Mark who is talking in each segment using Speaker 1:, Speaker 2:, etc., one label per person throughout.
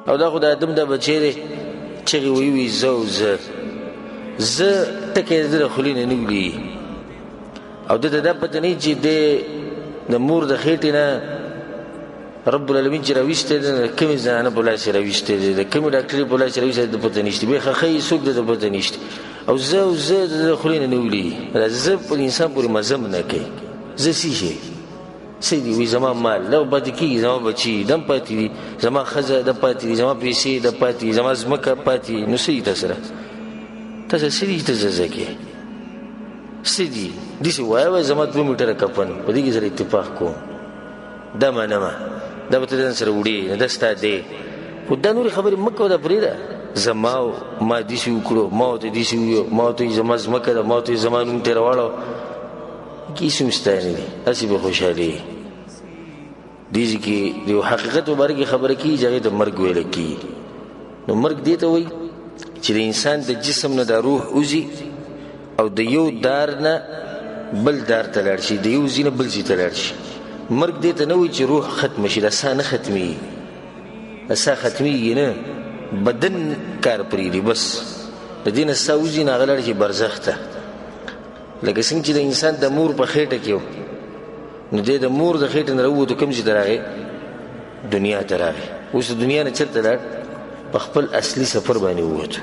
Speaker 1: او دا خو د آدم دا بچی دی چغې ویوي زه او زه ټکی د ده خولې نه نه ولیږي او ده ته دا پته نه چې دی د مور د خېټې نه رب العالمین چې راویستی دی د کومې زنانه په لاس یې راویستی دی د کومې ډاکټرې په لاس یې راویستی دی د پته نشته بیا خښۍ څوک د ده پته نشته او زه د ده خولې نه نه ولیږي زه په انسان پورې مزم نه کوي زه څه شی څه دي وایي زما مال دا پاتې کېږي زما بچي دم پاتې دي زما ښځه د پاتې دي زما پیسې د پاتې دي زما ځمکه پاتې دي نو څه دي تا سره څه دي چې ته زه کوې څه دي داسې وایه زما 2 میټره کفن په دې کې سره اتفاق کوم دا منمه دا به ته ځان سره وړې نه دا ستا دی خو دا نورې خبرې مه کوه دا پرېږده زما ما داسې وکړو ما ورته داسې وویو ما ورته زما ځمکه ده ما ورته زما نوم ترې راواړو کیسې هم ستا نه دي هسې به خوشحالېږي دې کې د یو حقیقت په باره کې خبره کېږي چې هغې ته مرګ ویله کېږي نو مرګ دې ته وایي چې د انسان د جسم نه دا روح وځي او د یو دار نه بل دار ته لاړ شي د یو ځای نه بل ځای ته لاړ شي مرګ دې ته نه وایي چې روح ختمه شي دا ساه نه ختمېږي دا ساه ختمېږي نه بدن کار پرېږدي بس د دې نه ساه وځي نه هغه لاړ شي برزخ ته لکه څنګه چې د انسان د مور په خېټه کې نو دی د مور د خېټې نه راووتو کوم ځای ته راغی دنیا ته راغی اوس د دنیا نه چېرته لاړ په خپل اصلي سفر باندې ووتو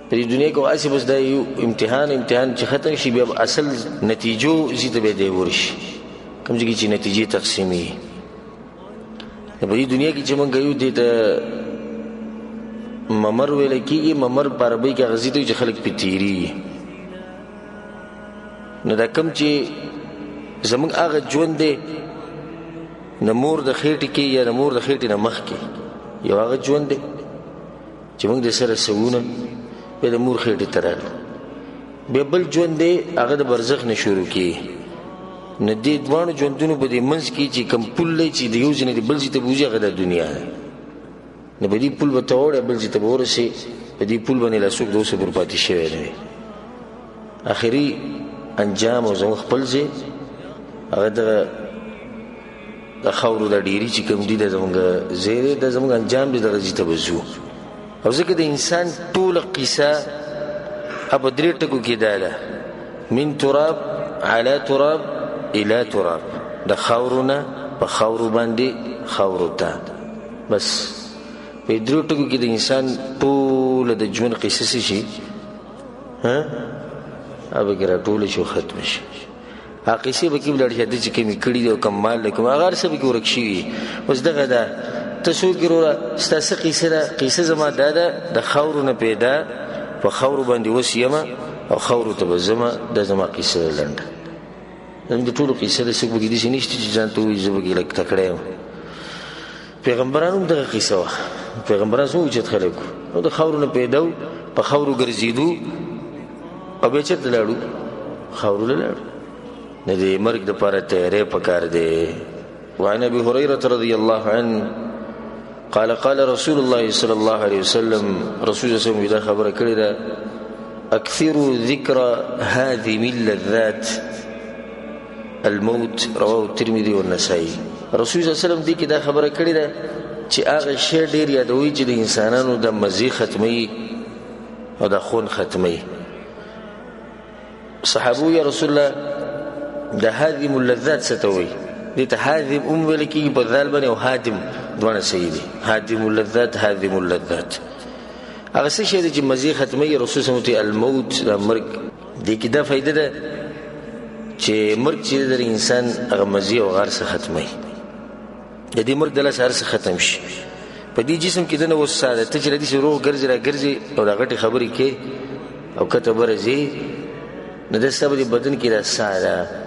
Speaker 1: په دې دنیا کې هسې بس دا یو امتحان چې ختم شي بیا اصل نتیجو ځای ته بیا دی ورشي کوم ځای کې چې نتیجې تقسیمېږي په دې دنیا کې چې موږ یو دې ته ممر ویلی کېږي ممر په عربۍ کې هغه ځای ته وي چې خلک پرې تېرېږي نو دا کوم چې زموږ هغه ژوند دی د مور د خېټې کې یا د مور د خېټې نه مخکې یو هغه ژوند دی چې موږ د سره سوونه بیا د مور خېټې ته راغلو بیا بل ژوند دی هغه د برزخ نه شروع کېږي نو دې دواړو ژوندونو په دې منځ کې چې کوم پل دی چې د یو ځای نه د بل ځای ته بوځي هغه د دنیا ده نو په دې پل به ته وړې بل ځای ته به ورسې په دې پل باندې لا څوک د اوسه پر پاتې شوی نه وي اخري انجام او زموږ خپل ځای هغه د خاورو دا ډیري چې کوم دي د زموږ ځای دی د زموږ انجام دی دغه ځای ته به ځو او ځکه د انسان ټوله قصه په 3 ټکو کې دا ده من تراب على تراب الى تراب د خاورو نه په خاورو باندې خاورو ته بس په 3 ټکو کې د انسان ټوله د ژوند قصه شي هغه کې راټوله شي ختم شي هغه قصې به کې ولاړ شي چې کومې کړي دي او کوم مال دی کوم هغه هر څه به کې ورک شوي اوس دغه ده ته څوک یې وروره ستا څه قصه ده قصه زما دا ده د خاورو نه پیدا په خاورو باندې اوس یمه او خاورو ته به ځمه دا زما قصه ده لنډه زموږ د ټولو قصه ده څوک به کې داسې نشته چې ځان ته ووایي زه به کې لږ تکړه یم پیغمبرانو هم دغه قصه وه پیغمبران څومره اوچت خلک وو د خاورو نه پیدا وو په خاورو ګرځېدو او بیا چېرته لاړو خاورو له لاړو نه د مرګ دپاره تیاری پکار دی وعن ابي هريره رضي الله عنه قال قال رسول الله صلى الله عليه وسلم رسول الله صلى الله عليه وسلم خبر کړی ده اكثروا ذكر هذه اللذات الموت رواه الترمذي والنسائي رسول الله صلى الله عليه وسلم دې کې دا خبره کړې ده چې هغه شی ډېر یادوي چې د انسانانو د مزي ختمي او د خون ختمي صحابو یا رسول الله د هادم اللذات ستوي دې ته هادم ویل کېږي په ذال باندې او هادم دواړه صحیح دي هادم اللذات هادم اللذات هغه څه شی دی چې مزي ختمي رسول الله صلی الله علیه وسلم الموت د مرګ دې کې دا فائدہ ده چې مرګ چې د انسان هغه مزي او غار څخه ختمي د دې مرګ د لاس هر څه ختم شي په دې جسم کې دنه وساده ته چې ردی شروع ګرځي را ګرځي او دا غټي خبرې کې او کته برځي نو د سبب بدن کې را ساده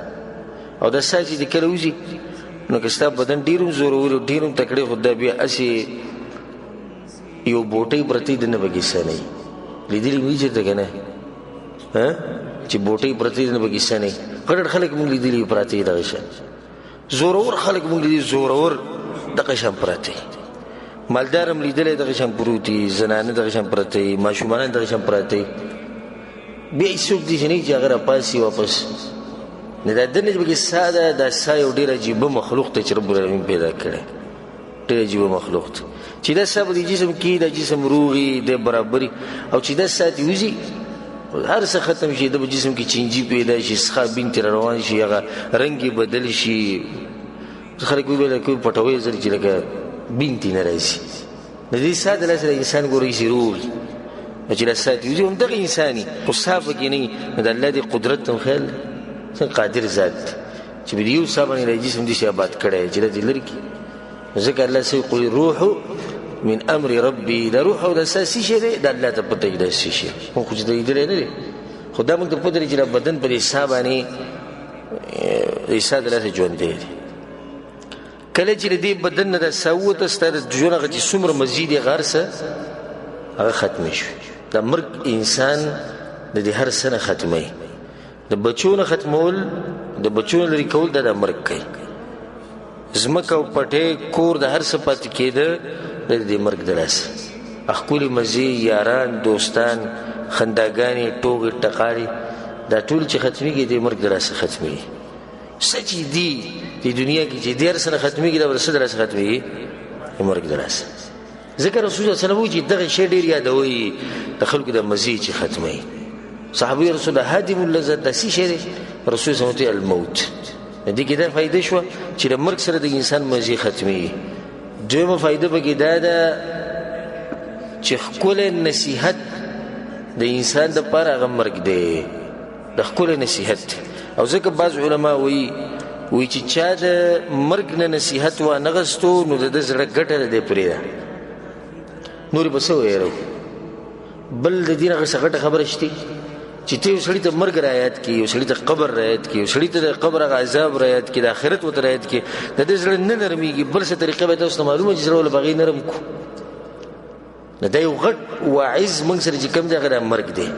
Speaker 1: او د ساجي د کلوزي نو که ستا بدن ډیرو زورور ډیرو تکړه خدای بیا اسی یو بوټي پرتی دنه بګیسه نه لیدلی وی چې دغه نه چې بوټي پرتی دنه بګیسه نه کړه خلک مونږ لیدلی پراتی دغه شه زورور خلک مونږ لیدلی زورور دغه شم پراتی مالدارم لیدلی دغه شم پروتي زنانه دغه شم پراتی ماشومان دغه شم پراتی بیا څوک دي چې نه چې هغه پاسي واپس نه د دنه بګی ساده د سایو ډیر عجیب مخلوق ته چې رب العالمین پیدا کړي ډېر عجیبه مخلوق دی چې دا سب د جسم کې د جسم روغي د برابري او چې دا ساتي وځي هر څه ختم شي د جسم کې چینجی پیدا شي سخا بین تر روان شي هغه رنگ بدل شي خلک ویل کوي پټوي زر چې لکه بین تی نه راځي د دې ساده لاسره انسان ګوري شي روغ چې لا ساتي وځي هم دغه انساني خو صاحب کې نه د الله دی قدرت هم خیال قادر ذات چې به یو صاحب نه جسم دي شي آباد کړي چې د لری ذکر الله سي قل روح من امر ربي دا روح او د اساسي شي د الله ته پته دی شي خو خو دې درې نه خدا موږ ته پته لري چې بدن پر حساب باندې حساب له ژوند دی کله چې دې بدن نه د سوت ستر ژوند غږی څومره مزید غرسه هغه ختم شي د مرګ انسان د دې هر سنه ختمي د بچونو ختمول د بچونو لري کول د مرګ کوي زمکه او پټه کور د هر څه پات کېده د دې مرګ دلاس اخکولی مزي یاران دوستان خنداګانی ټوګ ټقاری دا ټول چې ختميږي د مرګ دلاس ختمي سچ دي د دنیا کې چې ډیر سره ختميږي د ورسره دلاس ختمي د مرګ دلاس ذکر رسول الله صلی الله علیه وسلم چې دغه شی ډیر یادوي د خلکو د مزي چې ختمي صحابي رسول الله هادم اللذات د سي شی رسول الله صلی الموت دې کې دا فائدې شو چې د مرګ سره د انسان مزي ختمي دویمه فائده به کې دا ده چې خپل نصيحت د انسان د پر هغه مرګ دی د خپل نصيحت او ځکه بعض علما وی چې چا د مرګ نه نصيحت و نغستو نو د زړه ګټه ده پرې نور به څه وایو بل د دین غږ خبره شتي چې ته وسړی ته مرګ رایت کی وسړی ته قبر رایت کی وسړی ته قبر عذاب رایت کی د آخرت وته رایت کی د دې زړه نه نرميږي بل څه طریقه به تاسو معلومه چې زړه بغي نرم کو نه دی غټ واعظ موږ سره چې کوم ځای مرګ دی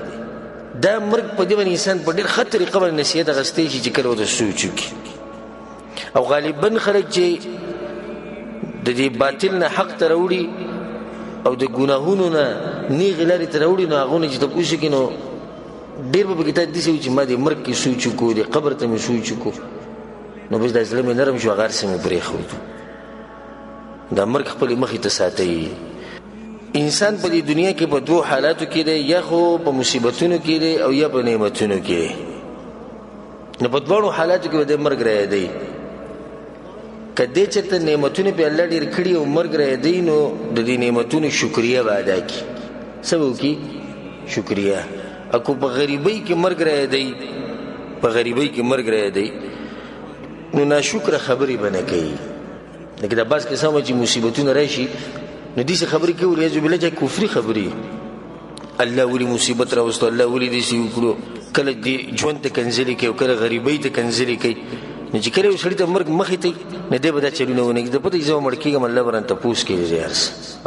Speaker 1: دا مرګ په دې باندې انسان په ډېر خطر طریقه باندې نصیحت غستې چې کله وته سوچ کی او غالبا خلک چې د دې باطل نه حق ته وروړي او د ګناهونو نه نیغ لري ته وروړي نو هغه چې ته پوښتنه کینو ډیر په کتاب دي چې ما دې مرګ کې سوچ کو دې قبر ته مې سوچ کو نو بس د اسلام نرم شو غار سم پرې خو دا مرګ خپل مخې ته ساتي انسان په دې دنیا کې په دوه حالاتو کې دی یا خو په مصیبتونو کې دی او یا په نعمتونو کې نو په دوه حالاتو کې د مرګ راځي دی کله چې ته نعمتونه په الله ډیر کړی او مرګ راځي نو د دې نعمتونو شکریا به ادا کړي سبو کې شکریا اكو په غریبۍ کې مرګ راځي په غریبۍ کې مرګ راځي نو ناشکر خبري بنه کوي لکه دا بس کې سم چې مصیبتونه راشي نو دې خبري کې ولې جو بلجه کفري خبري الله ولي مصیبت راوستو الله ولي دې سي وکړو کله دې ژوند ته کنځلي کوي کله غریبۍ ته کنځلي کوي نو چې کله وسړي ته مرګ مخې ته نه دې بدا چلونه ونه دې په دې ځو مړ کېږم الله بران ته پوس کې دې